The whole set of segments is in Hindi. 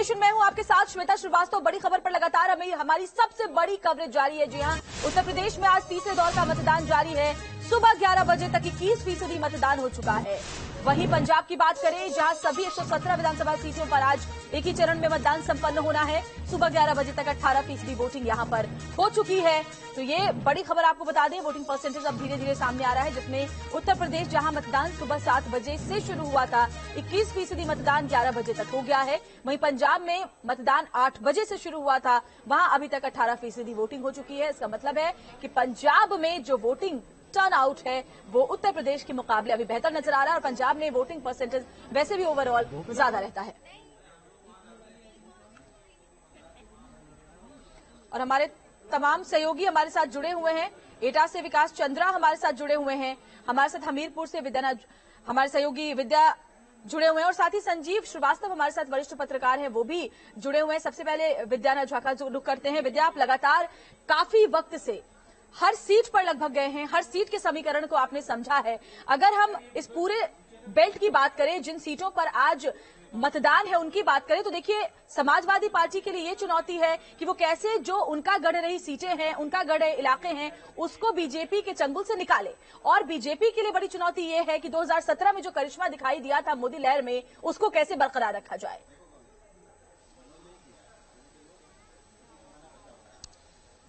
नेशन में हूं आपके साथ श्वेता श्रीवास्तव। बड़ी खबर पर लगातार हमारी सबसे बड़ी कवरेज जारी है। जी हां, उत्तर प्रदेश में आज तीसरे दौर का मतदान जारी है। सुबह 11 बजे तक 21% मतदान हो चुका है। वहीं पंजाब की बात करें, जहां सभी 117 विधानसभा सीटों पर आज एक ही चरण में मतदान संपन्न होना है। सुबह 11 बजे तक 18% वोटिंग यहां पर हो चुकी है। तो ये बड़ी खबर आपको बता दें, वोटिंग परसेंटेज अब धीरे धीरे सामने आ रहा है, जिसमें उत्तर प्रदेश जहां मतदान सुबह 7 बजे से शुरू हुआ था, 21% मतदान 11 बजे तक हो गया है। वहीं पंजाब में मतदान 8 बजे से शुरू हुआ था, वहां अभी तक 18% वोटिंग हो चुकी है। इसका मतलब है कि पंजाब में जो वोटिंग टर्न आउट है वो उत्तर प्रदेश के मुकाबले अभी बेहतर नजर आ रहा है, और पंजाब में वोटिंग परसेंटेज वैसे भी ओवरऑल ज्यादा रहता है। और हमारे तमाम सहयोगी हमारे साथ जुड़े हुए हैं। एटा से विकास चंद्रा हमारे साथ जुड़े हुए हैं, हमारे साथ हमीरपुर से हमारे सहयोगी विद्या जुड़े हुए हैं, और साथ ही संजीव श्रीवास्तव हमारे साथ वरिष्ठ पत्रकार हैं, वो भी जुड़े हुए हैं। सबसे पहले विद्या झा का रुख करते हैं। विद्या, आप लगातार काफी वक्त से हर सीट पर लगभग गए हैं, हर सीट के समीकरण को आपने समझा है। अगर हम इस पूरे बेल्ट की बात करें, जिन सीटों पर आज मतदान है उनकी बात करें, तो देखिए समाजवादी पार्टी के लिए ये चुनौती है कि वो कैसे जो उनका गढ़ रही सीटें हैं, उनका गढ़ इलाके हैं, उसको बीजेपी के चंगुल से निकाले। और बीजेपी के लिए बड़ी चुनौती ये है कि 2017 में जो करिश्मा दिखाई दिया था मोदी लहर में, उसको कैसे बरकरार रखा जाए।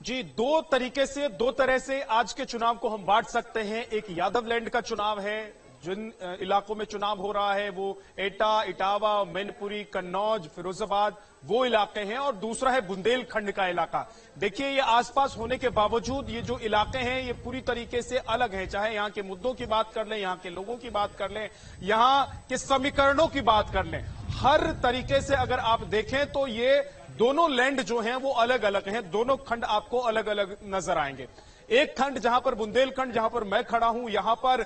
जी, दो तरह से आज के चुनाव को हम बांट सकते हैं। एक यादव लैंड का चुनाव है, जिन इलाकों में चुनाव हो रहा है वो एटा, इटावा, मैनपुरी, कन्नौज, फिरोजाबाद वो इलाके हैं, और दूसरा है बुंदेलखंड का इलाका। देखिए, ये आसपास होने के बावजूद ये जो इलाके हैं ये पूरी तरीके से अलग हैं। चाहे यहाँ के मुद्दों की बात कर लें, यहाँ के लोगों की बात कर लें, यहाँ के समीकरणों की बात कर लें, हर तरीके से अगर आप देखें तो ये दोनों लैंड जो हैं वो अलग अलग हैं। दोनों खंड आपको अलग अलग नजर आएंगे। एक खंड जहां पर बुंदेलखंड, जहां पर मैं खड़ा हूं, यहां पर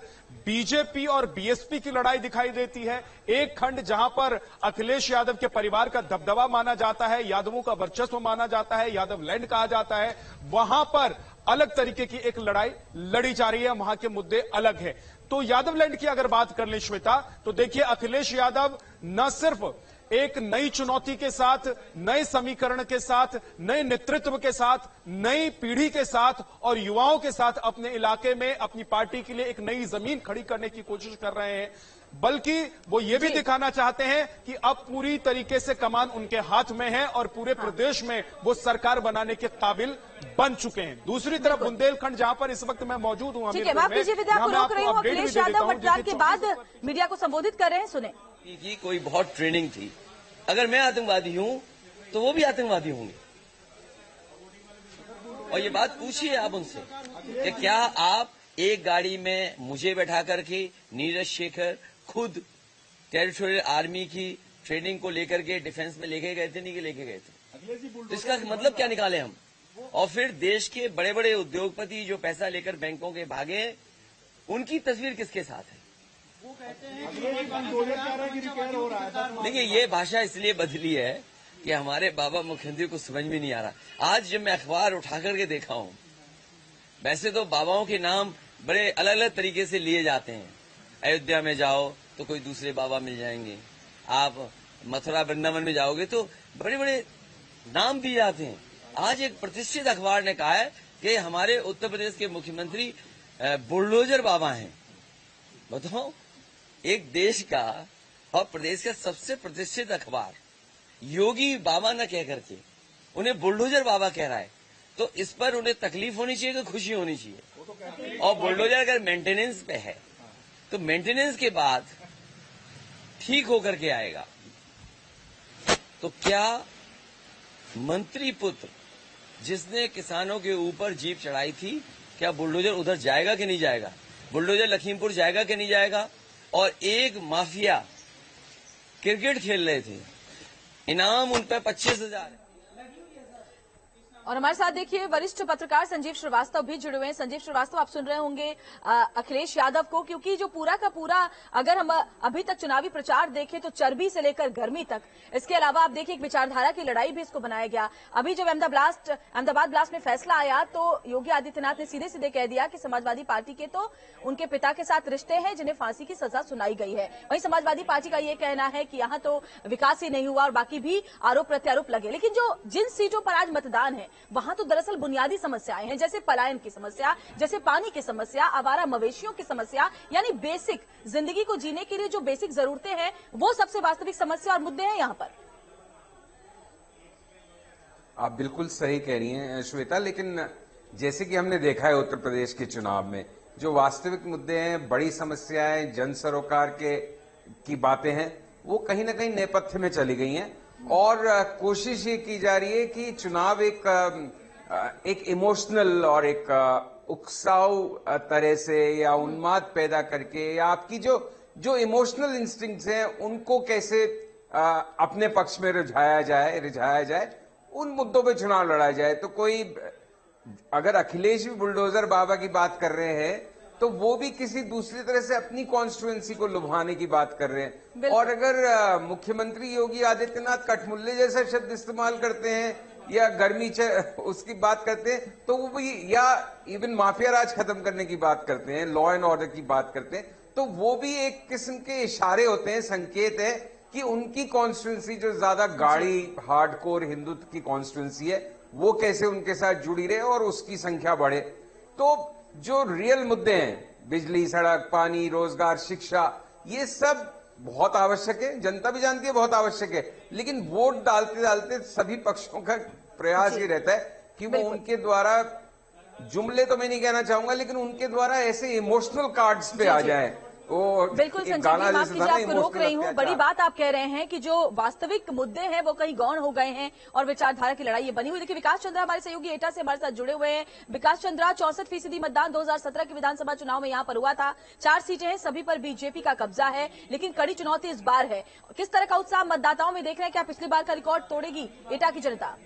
बीजेपी और बीएसपी की लड़ाई दिखाई देती है। एक खंड जहां पर अखिलेश यादव के परिवार का दबदबा माना जाता है, यादवों का वर्चस्व माना जाता है, यादव लैंड कहा जाता है, वहां पर अलग तरीके की एक लड़ाई लड़ी जा रही है, वहां के मुद्दे अलग है। तो यादव लैंड की अगर बात कर लें श्वेता, तो देखिए अखिलेश यादव न सिर्फ एक नई चुनौती के साथ, नए समीकरण के साथ, नए नेतृत्व के साथ, नई पीढ़ी के साथ और युवाओं के साथ अपने इलाके में अपनी पार्टी के लिए एक नई जमीन खड़ी करने की कोशिश कर रहे हैं, बल्कि वो ये भी दिखाना चाहते हैं कि अब पूरी तरीके से कमान उनके हाथ में है और पूरे प्रदेश में वो सरकार बनाने के काबिल बन चुके हैं। दूसरी तरफ बुंदेलखंड, जहां पर इस वक्त मैं मौजूद हूं, ठीक है, मैं पीछे विद्या को रोक रही हूं। अखिलेश यादव मतदान के बाद मीडिया को संबोधित कर रहे हैं, सुने। की कोई बहुत ट्रेनिंग थी। अगर मैं आतंकवादी हूं तो वो भी आतंकवादी होंगे। और ये बात पूछिए आप उनसे कि क्या आप एक गाड़ी में मुझे बैठा करके नीरज शेखर खुद टेरिटोरियल आर्मी की ट्रेनिंग को लेकर के डिफेंस में लेके गए थे, नहीं कि लेके गए थे? इसका मतलब क्या निकाले हम? और फिर देश के बड़े बड़े उद्योगपति जो पैसा लेकर बैंकों के भागे, उनकी तस्वीर किसके साथ है? देखिए, ये भाषा इसलिए बदली है कि हमारे बाबा मुख्यमंत्री को समझ में नहीं आ रहा। आज जब मैं अखबार उठा करके देखा हूं, वैसे तो बाबाओं के नाम बड़े अलग अलग तरीके से लिए जाते हैं। अयोध्या में जाओ तो कोई दूसरे बाबा मिल जाएंगे, आप मथुरा वृंदावन में जाओगे तो बड़े बड़े नाम दिए जाते हैं। आज एक प्रतिष्ठित अखबार ने कहा है कि हमारे उत्तर प्रदेश के मुख्यमंत्री बुलडोजर बाबा हैं। बताओ, एक देश का और प्रदेश का सबसे प्रतिष्ठित अखबार योगी बाबा न कह करके उन्हें बुलडोजर बाबा कह रहा है, तो इस पर उन्हें तकलीफ होनी चाहिए कि खुशी होनी चाहिए? और बुलडोजर अगर मेंटेनेंस पे है तो मेंटेनेंस के बाद ठीक होकर के आएगा। तो क्या मंत्री पुत्र जिसने किसानों के ऊपर जीप चढ़ाई थी, क्या बुलडोजर उधर जाएगा कि नहीं जाएगा? बुलडोजर लखीमपुर जाएगा कि नहीं जाएगा? और एक माफिया क्रिकेट खेल रहे थे, इनाम उन पर 25,000। और हमारे साथ देखिए वरिष्ठ पत्रकार संजीव श्रीवास्तव भी जुड़े हुए हैं। संजीव श्रीवास्तव, आप सुन रहे होंगे अखिलेश यादव को, क्योंकि जो पूरा का पूरा अगर हम अभी तक चुनावी प्रचार देखें तो चर्बी से लेकर गर्मी तक, इसके अलावा आप देखिए एक विचारधारा की लड़ाई भी इसको बनाया गया। अभी जब अहमदाबाद ब्लास्ट में फैसला आया तो योगी आदित्यनाथ ने सीधे सीधे कह दिया कि समाजवादी पार्टी के तो उनके पिता के साथ रिश्ते हैं जिन्हें फांसी की सजा सुनाई गई है। वहीं समाजवादी पार्टी का यह कहना है कि यहाँ तो विकास ही नहीं हुआ और बाकी भी आरोप प्रत्यारोप लगे। लेकिन जिन सीटों पर आज मतदान है वहां तो दरअसल बुनियादी समस्याएं हैं, जैसे पलायन की समस्या, जैसे पानी की समस्या, आवारा मवेशियों की समस्या, यानी बेसिक जिंदगी को जीने के लिए जो बेसिक जरूरतें हैं वो सबसे वास्तविक समस्या और मुद्दे हैं यहाँ पर। आप बिल्कुल सही कह रही हैं श्वेता, लेकिन जैसे कि हमने देखा है उत्तर प्रदेश के चुनाव में जो वास्तविक मुद्दे हैं, बड़ी समस्याएं, जन सरोकार की बातें हैं, वो कहीं ना कहीं नेपथ्य में चली गई हैं और कोशिश ये की जा रही है कि चुनाव एक इमोशनल और एक उकसाऊ तरह से या उन्माद पैदा करके या आपकी जो इमोशनल इंस्टिंक्ट्स हैं उनको कैसे अपने पक्ष में रिझाया जाए, उन मुद्दों पे चुनाव लड़ा जाए। तो कोई अगर अखिलेश भी बुलडोजर बाबा की बात कर रहे हैं तो वो भी किसी दूसरी तरह से अपनी कॉन्स्टिट्यूएंसी को लुभाने की बात कर रहे हैं। और अगर मुख्यमंत्री योगी आदित्यनाथ कठमुल्ले जैसा शब्द इस्तेमाल करते हैं या गर्मी उसकी बात करते हैं तो वो भी, या इवन माफिया राज खत्म करने की बात करते हैं, लॉ एंड ऑर्डर की बात करते हैं, तो वो भी एक किस्म के इशारे होते हैं, संकेत है कि उनकी कॉन्स्टिट्यूएंसी जो ज्यादा गाढ़ी हार्डकोर हिंदुत्व की कॉन्स्टिट्यूएंसी है वो कैसे उनके साथ जुड़ी रहे और उसकी संख्या बढ़े। तो जो रियल मुद्दे हैं, बिजली, सड़क, पानी, रोजगार, शिक्षा, ये सब बहुत आवश्यक है, जनता भी जानती है बहुत आवश्यक है, लेकिन वोट डालते डालते सभी पक्षों का प्रयास ये रहता है कि वो उनके द्वारा, जुमले तो मैं नहीं कहना चाहूंगा, लेकिन उनके द्वारा ऐसे इमोशनल कार्ड्स पे आ जाए। बिल्कुल संजीव जी, माफ कीजिए आपको रोक रही हूँ। बड़ी बात आप कह रहे हैं कि जो वास्तविक मुद्दे हैं वो कहीं गौण हो गए हैं और विचारधारा की लड़ाई ये बनी हुई। देखिए विकास चंद्रा हमारे सहयोगी एटा से हमारे साथ जुड़े हुए हैं। विकास चंद्रा, 64% मतदान 2017 के विधानसभा चुनाव में यहाँ पर हुआ था। 4 सीटें हैं, सभी पर बीजेपी का कब्जा है, लेकिन कड़ी चुनौती इस बार है। किस तरह का उत्साह मतदाताओं में देख रहे हैं? क्या पिछली बार का रिकॉर्ड तोड़ेगी एटा की जनता?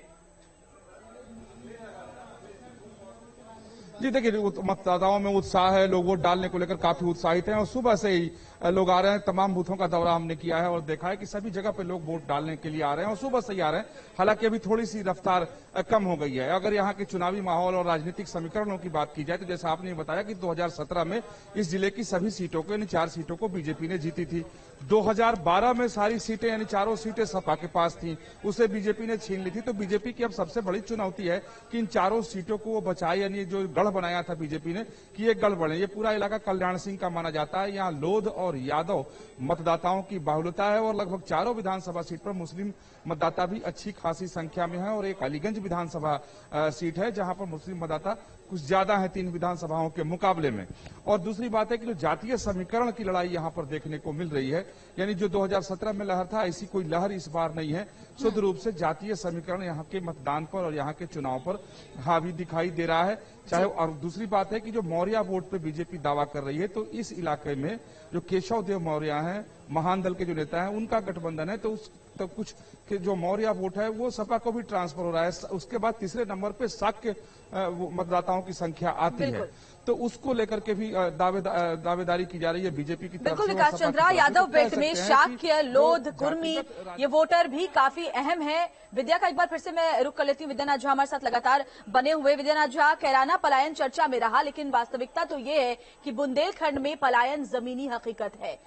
जी देखिए, मतदाताओं में उत्साह है, लोग वोट डालने को लेकर काफी उत्साहित हैं और सुबह से ही लोग आ रहे हैं। तमाम बूथों का दौरा हमने किया है और देखा है कि सभी जगह पे लोग वोट डालने के लिए आ रहे हैं और सुबह से ही आ रहे हैं। हालांकि अभी थोड़ी सी रफ्तार कम हो गई है। अगर यहाँ के चुनावी माहौल और राजनीतिक समीकरणों की बात की जाए तो जैसा आपने बताया कि 2017 में इस जिले की सभी सीटों को, यानी 4 सीटों को बीजेपी ने जीती थी। 2012 में सारी सीटें, यानी 4 सीटें सपा के पास थी, उसे बीजेपी ने छीन ली थी। तो बीजेपी की अब सबसे बड़ी चुनौती है कि इन 4 सीटों को वो बचाए, यानी जो गढ़ बनाया था बीजेपी ने कि ये गढ़ बने। ये पूरा इलाका कल्याण सिंह का माना जाता है। यहाँ लोध और यादव मतदाताओं की बाहुल्यता है और लगभग 4 विधानसभा सीट पर मुस्लिम मतदाता भी अच्छी खासी संख्या में है और एक अलीगंज विधानसभा सीट है जहां पर मुस्लिम मतदाता कुछ ज्यादा है 3 विधानसभाओं के मुकाबले में। और दूसरी बात है कि जो जातीय समीकरण की लड़ाई यहां पर देखने को मिल रही है, यानी जो 2017 में लहर था, ऐसी कोई लहर इस बार नहीं है। शुद्ध रूप से जातीय समीकरण यहाँ के मतदान पर और यहाँ के चुनाव पर हावी दिखाई दे रहा है। चाहे, और दूसरी बात है कि जो मौर्य वोट पे बीजेपी दावा कर रही है, तो इस इलाके में जो केशव देव मौर्य हैं, महान दल के जो नेता हैं, उनका गठबंधन है, तो कुछ जो मौर्य वोट है वो सपा को भी ट्रांसफर हो रहा है। उसके बाद तीसरे नंबर पे शाक्य मतदाताओं की संख्या आती है, तो उसको लेकर के भी दावेदारी की जा रही है बीजेपी की तरफ से। बिल्कुल विकास चंद्रा, यादव बेल्ट में शाक्य, लोध, कुर्मी, ये वोटर भी काफी अहम है। विद्या का एक बार फिर से मैं रुक कर लेती हूँ। विद्यानाथ झा हमारे साथ लगातार बने हुए। विद्यानाथ झा, कैराना पलायन चर्चा में रहा, लेकिन वास्तविकता तो ये है कि बुंदेलखंड में पलायन जमीनी हकीकत है।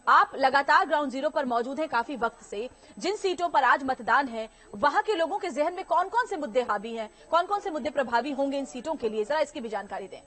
आप लगातार ग्राउंड जीरो पर मौजूद हैं काफी वक्त से। जिन सीटों पर आज मतदान है वहां के लोगों के जहन में कौन कौन से मुद्दे हावी हैं, कौन कौन से मुद्दे प्रभावी होंगे इन सीटों के लिए, जरा इसकी भी जानकारी दें।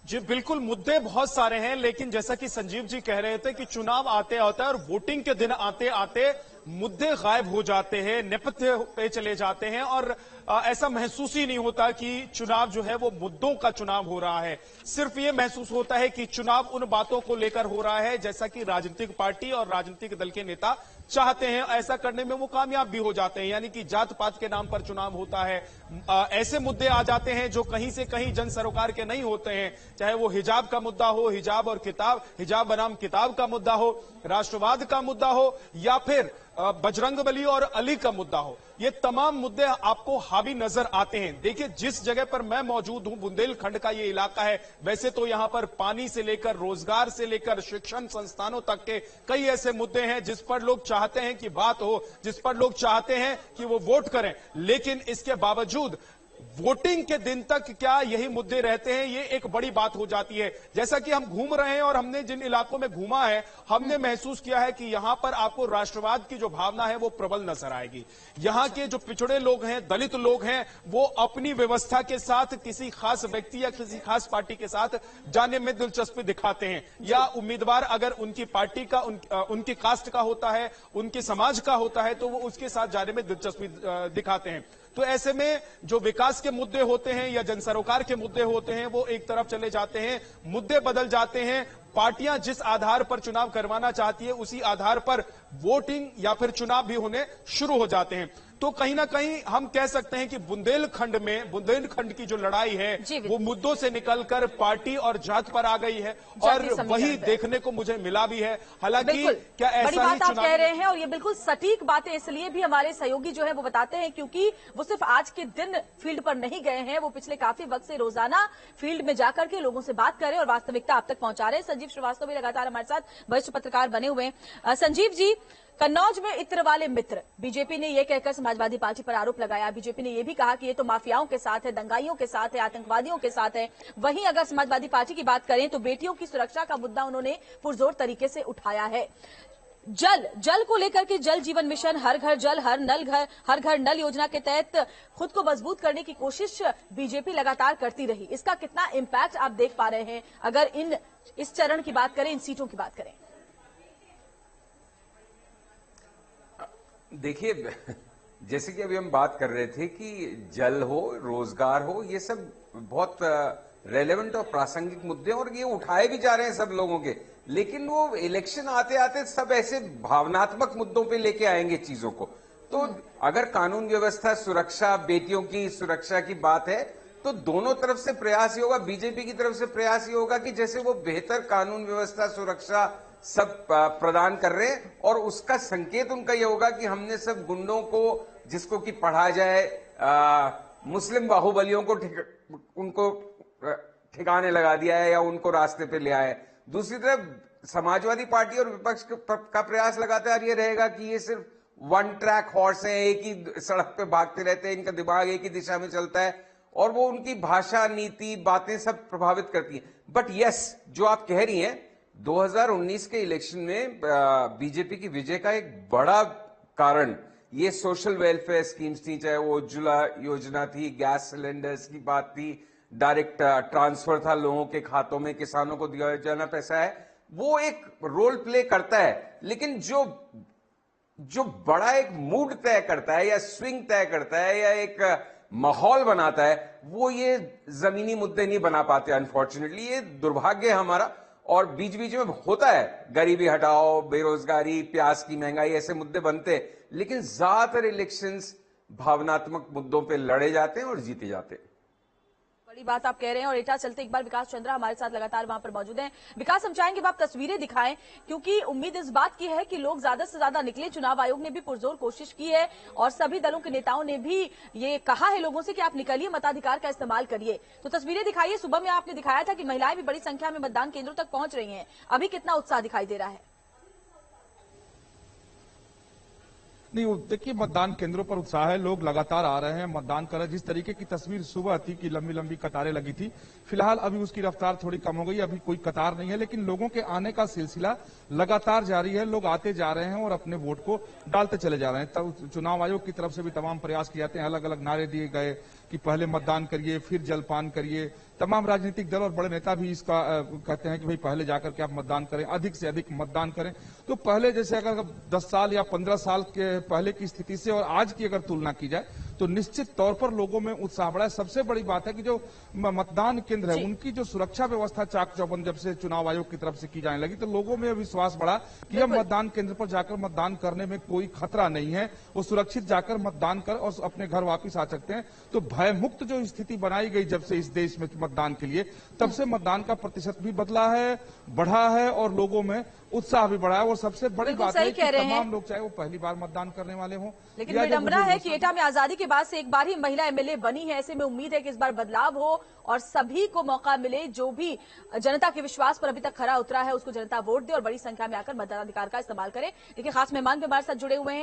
जी बिल्कुल, मुद्दे बहुत सारे हैं, लेकिन जैसा कि संजीव जी कह रहे थे कि चुनाव आते आते और वोटिंग के दिन आते आते मुद्दे गायब हो जाते हैं, नेपथ्य पे चले जाते हैं और ऐसा महसूस ही नहीं होता कि चुनाव जो है वो मुद्दों का चुनाव हो रहा है। सिर्फ ये महसूस होता है कि चुनाव उन बातों को लेकर हो रहा है जैसा कि राजनीतिक पार्टी और राजनीतिक दल के नेता चाहते हैं। ऐसा करने में वो कामयाब भी हो जाते हैं, यानी कि जात पात के नाम पर चुनाव होता है। ऐसे मुद्दे आ जाते हैं जो कहीं से कहीं जन सरोकार के नहीं होते हैं, चाहे वो हिजाब का मुद्दा हो, हिजाब और किताब, हिजाब बनाम किताब का मुद्दा हो, राष्ट्रवाद का मुद्दा हो, या फिर बजरंगबली और अली का मुद्दा हो, ये तमाम मुद्दे आपको हावी नजर आते हैं। देखिए, जिस जगह पर मैं मौजूद हूं, बुंदेलखंड का ये इलाका है, वैसे तो यहां पर पानी से लेकर रोजगार से लेकर शिक्षण संस्थानों तक के कई ऐसे मुद्दे हैं जिस पर लोग चाहते हैं कि बात हो, जिस पर लोग चाहते हैं कि वो वोट करें, लेकिन इसके बावजूद वोटिंग के दिन तक क्या यही मुद्दे रहते हैं, ये एक बड़ी बात हो जाती है। जैसा कि हम घूम रहे हैं और हमने जिन इलाकों में घूमा है, हमने महसूस किया है कि यहां पर आपको राष्ट्रवाद की जो भावना है वो प्रबल नजर आएगी। यहां के जो पिछड़े लोग हैं, दलित लोग हैं, वो अपनी व्यवस्था के साथ किसी खास व्यक्ति या किसी खास पार्टी के साथ जाने में दिलचस्पी दिखाते हैं, या उम्मीदवार अगर उनकी पार्टी का उनकी कास्ट का होता है, उनके समाज का होता है, तो वो उसके साथ जाने में दिलचस्पी दिखाते हैं। तो ऐसे में जो विकास के मुद्दे होते हैं या जन सरोकार के मुद्दे होते हैं वो एक तरफ चले जाते हैं, मुद्दे बदल जाते हैं। पार्टियां जिस आधार पर चुनाव करवाना चाहती है उसी आधार पर वोटिंग या फिर चुनाव भी होने शुरू हो जाते हैं। तो कहीं ना कहीं हम कह सकते हैं कि बुंदेलखंड की जो लड़ाई है वो मुद्दों से निकलकर पार्टी और जात पर आ गई है, और वही देखने को मुझे मिला भी है। हालांकि क्या ऐसा बड़ी बात आप कह रहे हैं, और ये बिल्कुल सटीक बातें इसलिए भी हमारे सहयोगी जो है वो बताते हैं क्योंकि वो सिर्फ आज के दिन फील्ड पर नहीं गए हैं, वो पिछले काफी वक्त से रोजाना फील्ड में जाकर के लोगों से बात कर रहे हैं और वास्तविकता आप तक पहुंचा रहे हैं। संजीव श्रीवास्तव भी लगातार हमारे साथ वरिष्ठ पत्रकार बने हुए हैं। संजीव जी, कन्नौज में इत्र वाले मित्र, बीजेपी ने यह कहकर समाजवादी पार्टी पर आरोप लगाया। बीजेपी ने यह भी कहा कि ये तो माफियाओं के साथ है, दंगाइयों के साथ है, आतंकवादियों के साथ है। वहीं अगर समाजवादी पार्टी की बात करें तो बेटियों की सुरक्षा का मुद्दा उन्होंने पुरजोर तरीके से उठाया है। जल को लेकर के जल जीवन मिशन, हर घर जल हर घर नल योजना के तहत खुद को मजबूत करने की कोशिश बीजेपी लगातार करती रही। इसका कितना इम्पैक्ट आप देख पा रहे हैं अगर इस चरण की बात करें, इन सीटों की बात करें? देखिए, जैसे कि अभी हम बात कर रहे थे कि जल हो, रोजगार हो, ये सब बहुत रेलेवेंट और प्रासंगिक मुद्दे हैं और ये उठाए भी जा रहे हैं सब लोगों के, लेकिन वो इलेक्शन आते आते सब ऐसे भावनात्मक मुद्दों पे लेके आएंगे चीजों को। तो अगर कानून व्यवस्था, सुरक्षा, बेटियों की सुरक्षा की बात है तो दोनों तरफ से प्रयास ही होगा। बीजेपी की तरफ से प्रयास ही होगा कि जैसे वो बेहतर कानून व्यवस्था, सुरक्षा सब प्रदान कर रहे हैं, और उसका संकेत उनका यह होगा कि हमने सब गुंडों को, जिसको कि पढ़ा जाए मुस्लिम बाहुबलियों को उनको ठिकाने लगा दिया है या उनको रास्ते पे ले आए। दूसरी तरफ समाजवादी पार्टी और विपक्ष का प्रयास लगातार ये रहेगा कि ये सिर्फ वन ट्रैक हॉर्स हैं, एक ही सड़क पे भागते रहते हैं, इनका दिमाग एक ही दिशा में चलता है, और वो उनकी भाषा, नीति, बातें सब प्रभावित करती हैं। बट यस, जो आप कह रही हैं, 2019 के इलेक्शन में बीजेपी की विजय का एक बड़ा कारण ये सोशल वेलफेयर स्कीम्स थी, चाहे वो उज्ज्वला योजना थी, गैस सिलेंडर्स की बात थी, डायरेक्ट ट्रांसफर था लोगों के खातों में, किसानों को दिया जाना पैसा है, वो एक रोल प्ले करता है। लेकिन जो बड़ा एक मूड तय करता है या स्विंग तय करता है या एक माहौल बनाता है, वो ये जमीनी मुद्दे नहीं बना पाते अनफॉर्चुनेटली। ये दुर्भाग्य है हमारा, और बीच बीच में होता है, गरीबी हटाओ, बेरोजगारी, प्याज की महंगाई, ऐसे मुद्दे बनते हैं, लेकिन ज्यादातर इलेक्शंस भावनात्मक मुद्दों पे लड़े जाते हैं और जीते जाते हैं। बड़ी बात आप कह रहे हैं। और एटा चलते एक बार विकास चंद्रा हमारे साथ लगातार वहां पर मौजूद हैं। विकास, हम चाहेंगे आप तस्वीरें दिखाएं, क्योंकि उम्मीद इस बात की है कि लोग ज्यादा से ज्यादा निकले। चुनाव आयोग ने भी पुरजोर कोशिश की है और सभी दलों के नेताओं ने भी ये कहा है लोगों से कि आप निकलिए, मताधिकार का इस्तेमाल करिए। तो तस्वीरें दिखाइए। सुबह में आपने दिखाया था कि महिलाएं भी बड़ी संख्या में मतदान केंद्रों तक पहुंच रही हैं, अभी कितना उत्साह दिखाई दे रहा है? नहीं, देखिए, मतदान केंद्रों पर उत्साह है, लोग लगातार आ रहे हैं, मतदान कर रहे हैं। जिस तरीके की तस्वीर सुबह थी कि लंबी लंबी कतारें लगी थी, फिलहाल अभी उसकी रफ्तार थोड़ी कम हो गई, अभी कोई कतार नहीं है, लेकिन लोगों के आने का सिलसिला लगातार जारी है। लोग आते जा रहे हैं और अपने वोट को डालते चले जा रहे हैं। तब चुनाव आयोग की तरफ से भी तमाम प्रयास किए जाते हैं, अलग अलग नारे दिए गए कि पहले मतदान करिए, फिर जलपान करिए। तमाम राजनीतिक दल और बड़े नेता भी इसका कहते हैं कि भाई पहले जाकर के आप मतदान करें, अधिक से अधिक मतदान करें। तो पहले जैसे अगर 10 साल या 15 साल के पहले की स्थिति से और आज की अगर तुलना की जाए तो निश्चित तौर पर लोगों में उत्साह बढ़ा है। सबसे बड़ी बात है कि जो मतदान केंद्र है उनकी जो सुरक्षा व्यवस्था चाक चौबंद जब से चुनाव आयोग की तरफ से की जाने लगी, तो लोगों में विश्वास बढ़ा कि अब मतदान केंद्र पर जाकर मतदान करने में कोई खतरा नहीं है, वो सुरक्षित जाकर मतदान कर और अपने घर वापिस आ सकते हैं। तो भय मुक्त जो स्थिति बनाई गई जब से इस देश में मतदान के लिए, तब से मतदान का प्रतिशत भी बदला है, बढ़ा है, और लोगों में उत्साह भी बढ़ा है। और सबसे बड़ी बिल्कुल बात सही है कि कह रहे हैं। तमाम लोग चाहे वो पहली बार मतदान करने वाले हों, लेकिन या जो विडंबना बुजुर्ग है कि एटा में आजादी के बाद से एक बार ही महिला एमएलए बनी है। ऐसे में उम्मीद है कि इस बार बदलाव हो और सभी को मौका मिले। जो भी जनता के विश्वास पर अभी तक खरा उतरा है उसको जनता वोट दे और बड़ी संख्या में आकर मतदानाधिकार का इस्तेमाल करे। देखिए, खास मेहमान भी हमारे साथ जुड़े हुए हैं।